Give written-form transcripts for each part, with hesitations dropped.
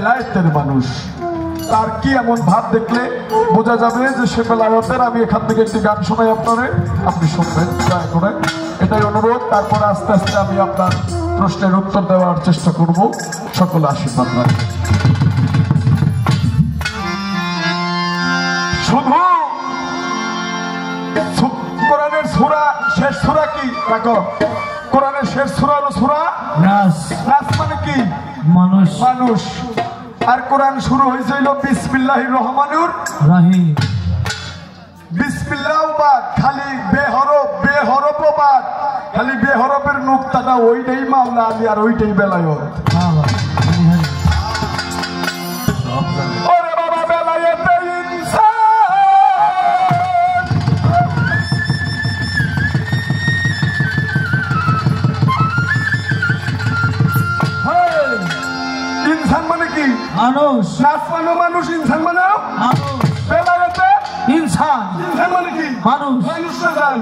বেলায়েতের মানুষ। তার কি এমন ভাব দেখলে বোঝা যাবে যে সে বেলায়েতের। আমি এখান থেকে একটি গান শোনাই আপনারে, আপনি শুনবেন দয়া করে, এটাই অনুরোধ। তারপরে আস্তে আস্তে আমি আপনার প্রশ্নের উত্তর দেওয়ার চেষ্টা করব। সকলে আশীর্বাদ রাখবেন। শুধু কোরআনের সূরা শেষ সূরা কি দেখো, কোরআনের শেষ সূরা হলো সূরা নাস। নাস মানে কি? মানুষ। মানুষ। আর কোরআন শুরু হয়েছিল বিসমিল্লাহির রহমানির রহিম। বিসমিল্লাহ বাদ খালি বেহরফ, বেহরফ বাদ খালি বেহরফের নুকতাটা ওইটাই মাওলা আলী আর ওইটাই বেলায়েত। ওরে বাবা বেলায়েতে ইনসান, ইনসান মানে কি? মানুষ। নাস মানে মানুষ, ইনসান মানে মানুষ। বেলায়েতে ইনসান, ইনসান মানে কি? মানুষ। মানুষকে জান,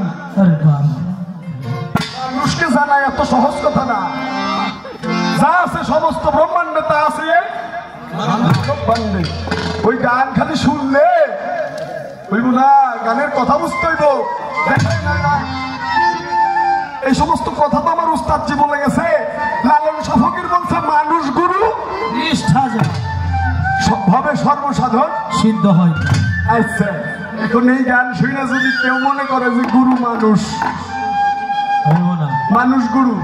মানুষকে জানা এত সহজ কথা না। যা আছে সমস্ত ব্রহ্মাণ্ডে তা আছে ব্রহ্মাণ্ডে। ওই গান খালি শুনলে হইব না, গানের কথা বুঝতে হইব। এই সমস্ত কথা তো আমার উস্তাদ জি বলে গেছে। লালন শাহ বলছে মানুষ গুরু নিষ্ঠা যায়, সবভাবে সর্বসাধন সিদ্ধ হয়। আচ্ছা, এখন এই গান শুনে যদি কেউ মনে করে যে গুরু মানুষ, মানুষ গুরু,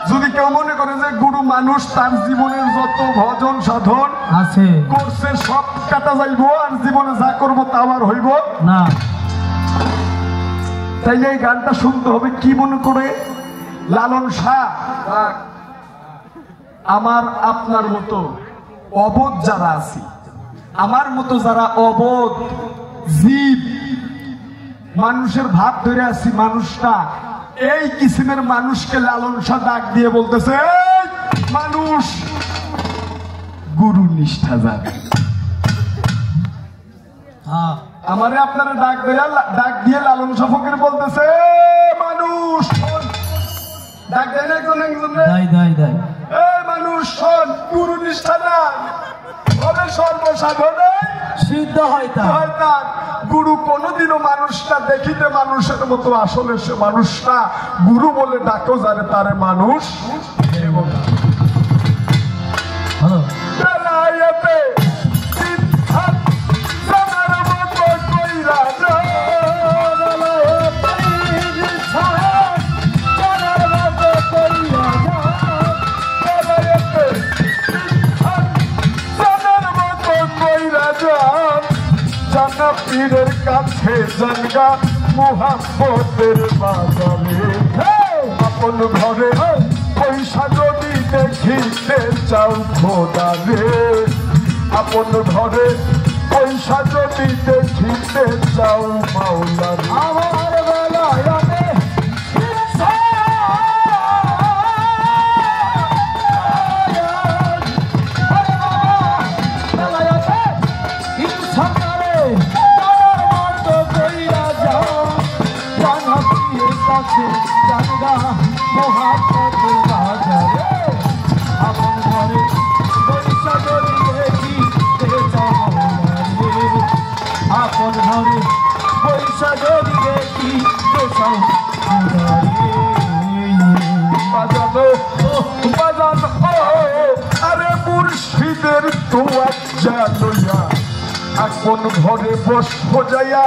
যদি কেউ মনে করে যে গুরু মানুষ, তার জীবনের যত ভজন সাধন আছে করছে সব কাটা যাইব, আর জীবনে যা করবো তা আর হইব না। তাইলে এই গানটা শুনতে হবে কি মনে করে? লালন শাহ আমার আপনার মতো অবোধ যারা আছি, আমার মতো যারা অবোধ জীব, মানুষের ভাব ধরে আছি, মানুষটা এই কিসিমের মানুষকে লালন শাহ ডাক দিয়ে বলতেছে মানুষ গুরু নিষ্ঠা যাবে। আমারে আপনারা ডাক দিয়ে লালন শাহ ফকির বলতেছে মানুষ ডাক দেয় না একজন একজন মানুষ শোন, গুরু নিষ্ঠা না তবে সর্বসাধনে সিদ্ধ হয় তার। গুরু কোনদিনও মানুষটা দেখিতে মানুষের মতো, আসলে সে মানুষটা গুরু বলে ডাকো জানে তারে মানুষ। পীরের কাছে জানগা মুহাব্বতের বাজারে, আপন ঘরে পয়সা যদি দেখিতে চাও খোদা রে, আপন ঘরে পয়সা যদি দেখিতে চাও মাওলা রে। আমার বেলায়েতে জানগা মুহাব্বতের বাজারে, আপন ঘরে পয়সা যদি দেখিতে চাও রে, আপন ঘরে পয়সা যদি দেখিতে চাও রে। বাজানো বাজানো আরে মুর্শিদের তোয়াজ্জা লইয়া আপন ঘরে বসবো যাইয়া,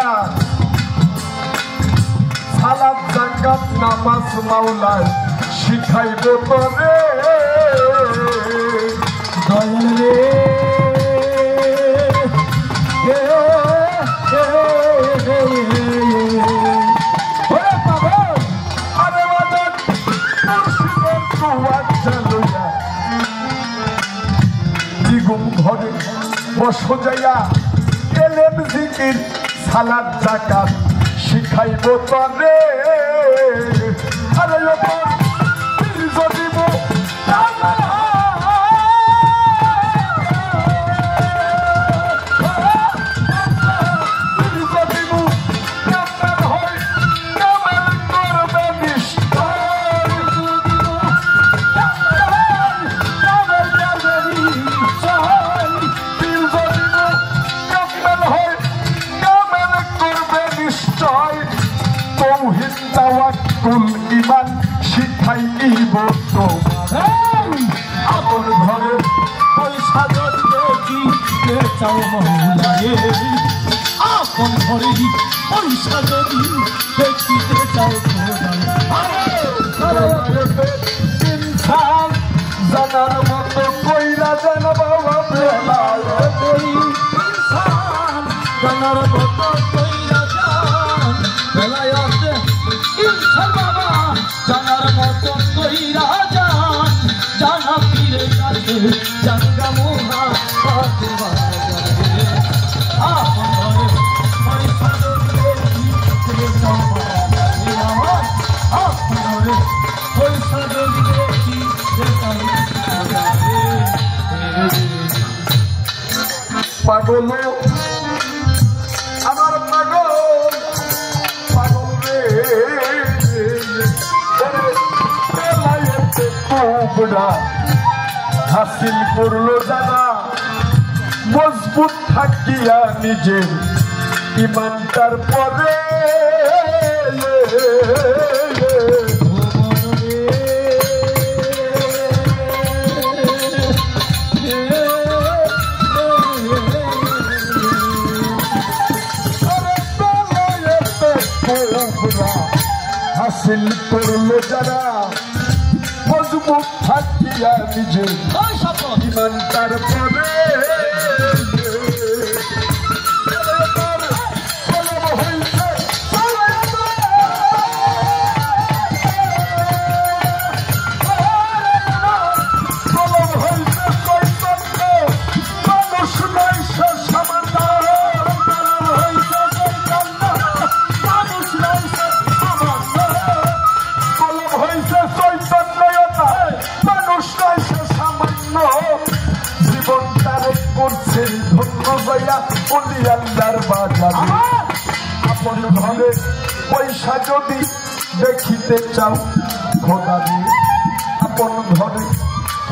সালাত যাকাত নামাজ মাওলায় শিখাইব তোরে দয়াল রে। আরে বাজান মুর্শিদের তোয়াজ্জা লইয়া দিগুম ঘরে বসো যাইয়া, এলেম জিকির সালাত যাকাত শিখাইব তোরে। আরে যদি চাও মৌলারে আপন ঘরে পয়সা যদি দেখিতে চাও ইনসান জানার মতো কইরা যেন বাবা বেলায়েতে ইনসান জানার মতো কইরা যান বেলায়েতে ইনসান বাবা জানার মতো কইরা যান জানা পীরে কাছে জানগা মোহা পাতে বাজারে আপন ঘরে পয়সা যদি দেখিতে চাও মৌলারে আমার আপন ঘরে পয়সা যদি দেখিতে চাও মৌলারে পাগল আমার পাগল পাগল রে বেলায়েতে কুবরা হাসিল করলো যারা মজবুত থাকিয়া নিজের ইমানটার পরে হাসিল করলো যারা মজবুত থাকিয়া নিজের ইমানটার পরে আপন ঘরে পয়সা যদি দেখিতে চাও খোদা দিয়ে আপন ঘরে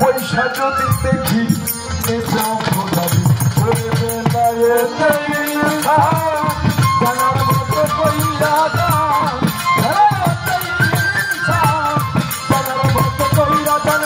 পয়সা যদি দেখিতে চাও খোদা দিয়ে জানার মতো কইরা যান জানার মতো কইরা যান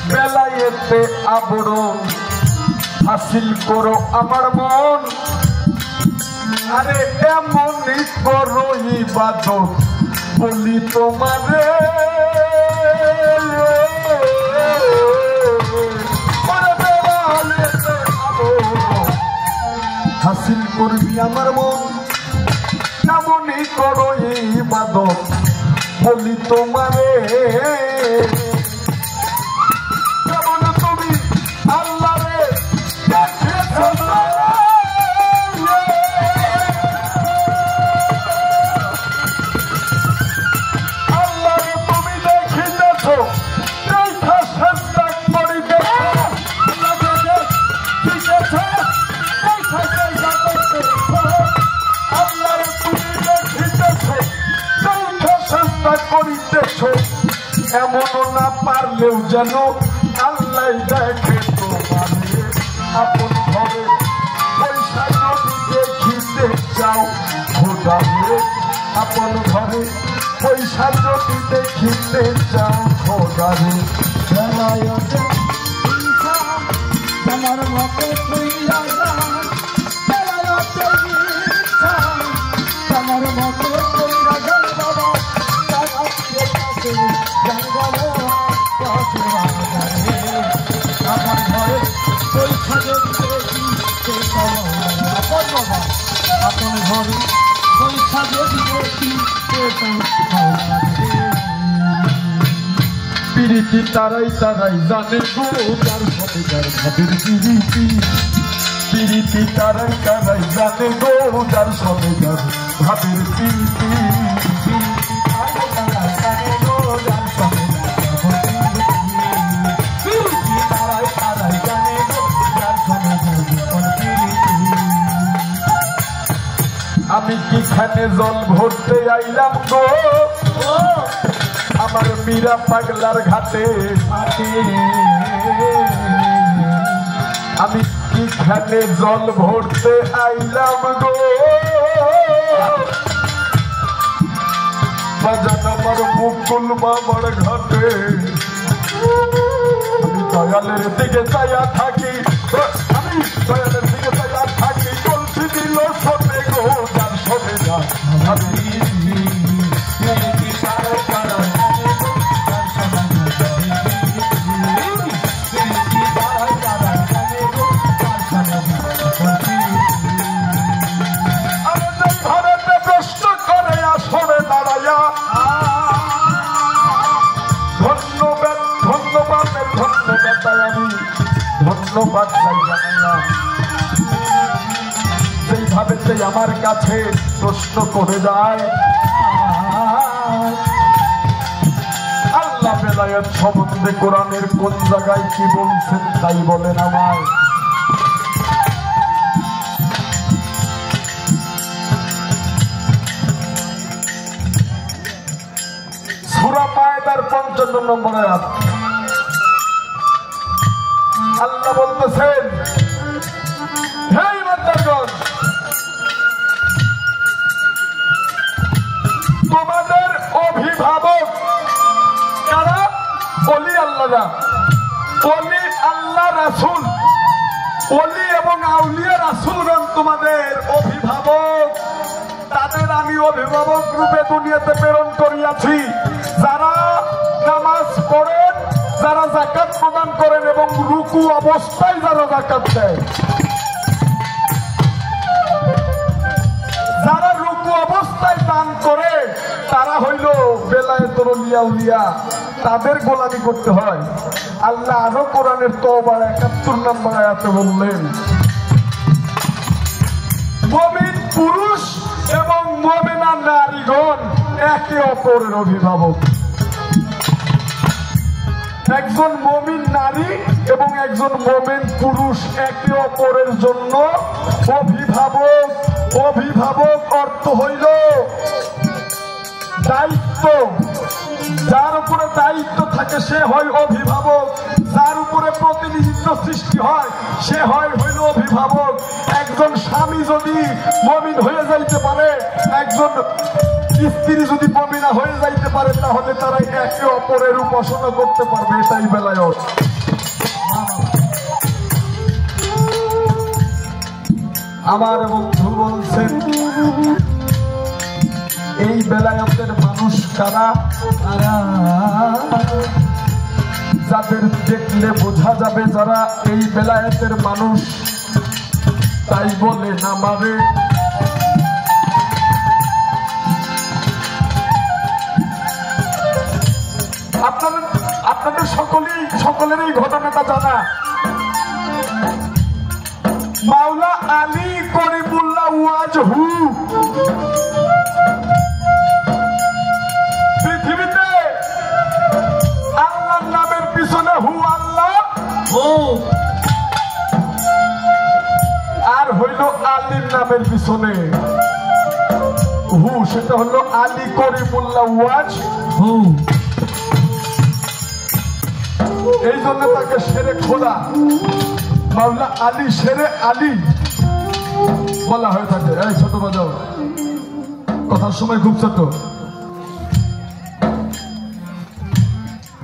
বেলায়েতে আবরণ হাসিল করো আমার মন আরে এমনই করো ইবাদত বলি তোমারে হাসিল করবি আমার মন এমনই করো ইবাদত বলি তোমারে যেমন তুমি আল্লাহ রে আল্লাহ রে তুমি দেখিতেছ দেখা চেষ্টা করিতে আল্লাহ রে তুমি দেখিতেছ চেষ্টা করিতেছ এমনও না পারলেও যেন আল্লাহ দেখে তোমারে আপন ঘরে পয়সা যদি দেখিতে চাও খোদা রে আপন ঘরে পয়সা যদি দেখিতে চাও খোদা রে বেলায়েতে ইনসান জানার মতো কইরা যান বেলায়েতে ইনসান জানার মতো কইরা যান বাবা জানার কাছে জানগা মোহা পাতে বাজারে আমার ঘরে পয়সা যদি দেখিতে চাও মৌলারে আপন বাবা আপন ঘরে পয়সা যদি দেখিতে চাও মৌলারে পিরিতি তারাই তারাই জানে গো যার সাথে যার ভাবের পিরিতি পিরিতি তারাই তারাই জানে গো যার সাথে যার ভাবের পিরিতি আমি কি খানে জল ভরতে আইলাম গো আমার মীরা পাগলার ঘাটে আমি কিখানে জল ভরতে আইলাম গো বাজান আমার মুকুল মামার ঘাটে আমি দয়ালের দিকে চাইয়া থাকি আমি দয়ালের দিকে চাইয়া থাকি কলসি দিল শোনে গো যার শোনে যা আমি ধন্যবাদ চাই জানাইলাম সেইভাবে সেই আমার কাছে প্রশ্ন করে যায় আল্লাহ বেলায়েত সম্বন্ধে কোরআনের কোন জায়গায় কি বলছেন তাই বলেন আমায় সূরা মায়েদার ৫৫ নম্বর আয়াত আল্লাহ বলতেছেন হে ইমানদারগণ তোমাদের অভিভাবক কারা ওলি আল্লাহরা ওলি আল্লাহ রাসূল ওলি এবং আউলিয়া রাসূলগণ তোমাদের অভিভাবক তাদের আমি অভিভাবক রূপে দুনিয়াতে প্রেরণ করিয়াছি যারা নামাজ পড়েন যারা যাকাত প্রদান করেন এবং রুকু অবস্থায় যারা যাকাত দেয় যারা রুকু অবস্থায় দান করে তারা হইল বেলায়েতের ওলিয়া উলিয়া তাদের গোলামি করতে হয় আল্লাহ আরো কোরআনের তওবার ৭১ নম্বর আয়াতে বললেন মুমিন পুরুষ এবং মুমিনা নারীগণ একে অপরের অভিভাবক একজন মুমিন নারী এবং একজন মুমিন পুরুষ একে অপরের জন্য অভিভাবক অভিভাবক অর্থ হইল দায়িত্ব যার উপরে দায়িত্ব থাকে সে হয় অভিভাবক যার উপরে প্রতিনিধিত্ব সৃষ্টি হয় সে হইল অভিভাবক একজন স্বামী যদি মুমিন হয়ে যাইতে পারে একজন স্ত্রী যদি মুমিনা হয়ে যাইতে পারে তাহলে তারা একে অপরের উপাসনা করতে পারবে এটাই বেলায়েত আমার বন্ধু বলছেন এই বেলায়েতের মানুষ কারা যাদের দেখলে বোঝা যাবে যারা এই বেলায়েতের মানুষ তাই বলে না মারে আপনাদের সকলের এই ঘটনাটা জানা মাওলা আলী করিমুল্লাহ ওয়াজহু পৃথিবীতে আল্লাহর নামের পিছনে হু আল্লাহ আর হইল আলীর নামের পিছনে হু সেটা হলো আলী করিমুল্লাহ ওয়াজহু এই জন্য তাকে শেরে খোদা মাওলা আলী শেরে আলী বলা হয়ে থাকে এই ছোট বাজাও কথার সময় খুব ছোট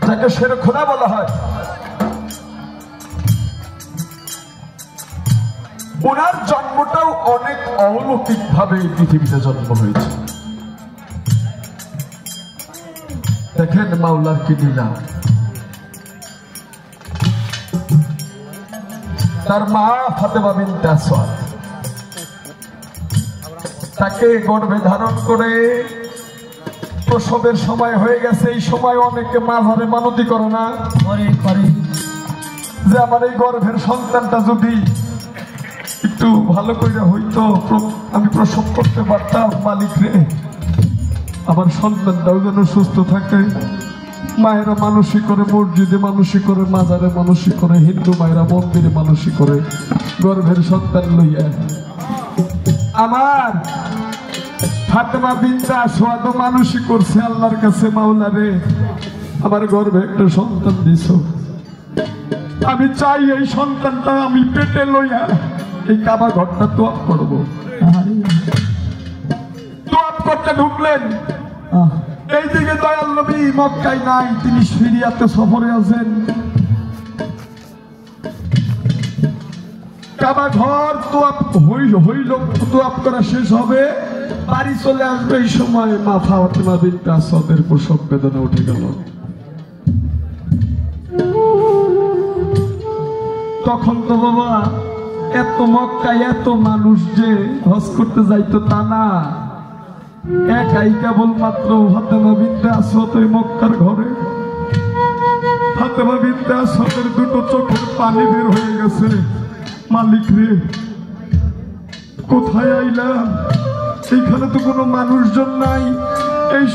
তাকে শেরে খোদা বলা হয় ওনার জন্মটাও অনেক অলৌকিক ভাবে পৃথিবীতে জন্ম হয়েছে দেখেন মাওলার কি লীলা তার মা ফাতেমা বিনতে আসওয়াদ তাকে গর্ভে ধারণ করে প্রসবের সময় হয়ে গেছে এই সময় অনেকে মাঝারে মানতি করে না করে যে আমার এই গর্ভের সন্তানটা যদি একটু ভালো করে হইতো আমি প্রসব করতে পারতাম মালিক রে আমার সন্তানটাও যেন সুস্থ থাকে মায়েরা মানুষই করে মসজিদে মানুষই করে মাজারে মানুষই করে হিন্দু মায়েরা মন্দিরে মানুষই করে গর্ভের সন্তান লইয়া আমার ফাতেমা বিনতে আসওয়াদ মানুষই করছে আল্লাহর কাছে, মাওলা রে আমার গর্ভে একটা সন্তান দিছো, আমি চাই এই সন্তানটা আমি পেটে লইয়া এই কাবা ঘরটা তোয়াব করবো। তোয়াব করতে ঢুকলেন, এইদিকে দয়াল নবী মক্কায় নাই, তিনি সিরিয়াতে সফরে আছেন। কাবা ঘর তোয়াব হইল, তোয়াব করা শেষ হবে, বাড়ি চলে আসবে, এই সময় মা ফাতেমা বিনতে আসওয়াদের প্রসব বেদনা উঠে গেল। তখন তো বাবা এত মক্কায় এত মানুষ যে হজ করতে যাইতো তা না, একাই কেবলমাত্র ফাতেমা বিনতে আসওয়াদ ওই মক্কার ঘরে। ফাতেমা বিনতে আসওয়াদের দুটো চোখের পানি বের হয়ে গেছে, মালিক রে কোথায় আইলাম, এইখানে তো কোনো মানুষজন নাই। এই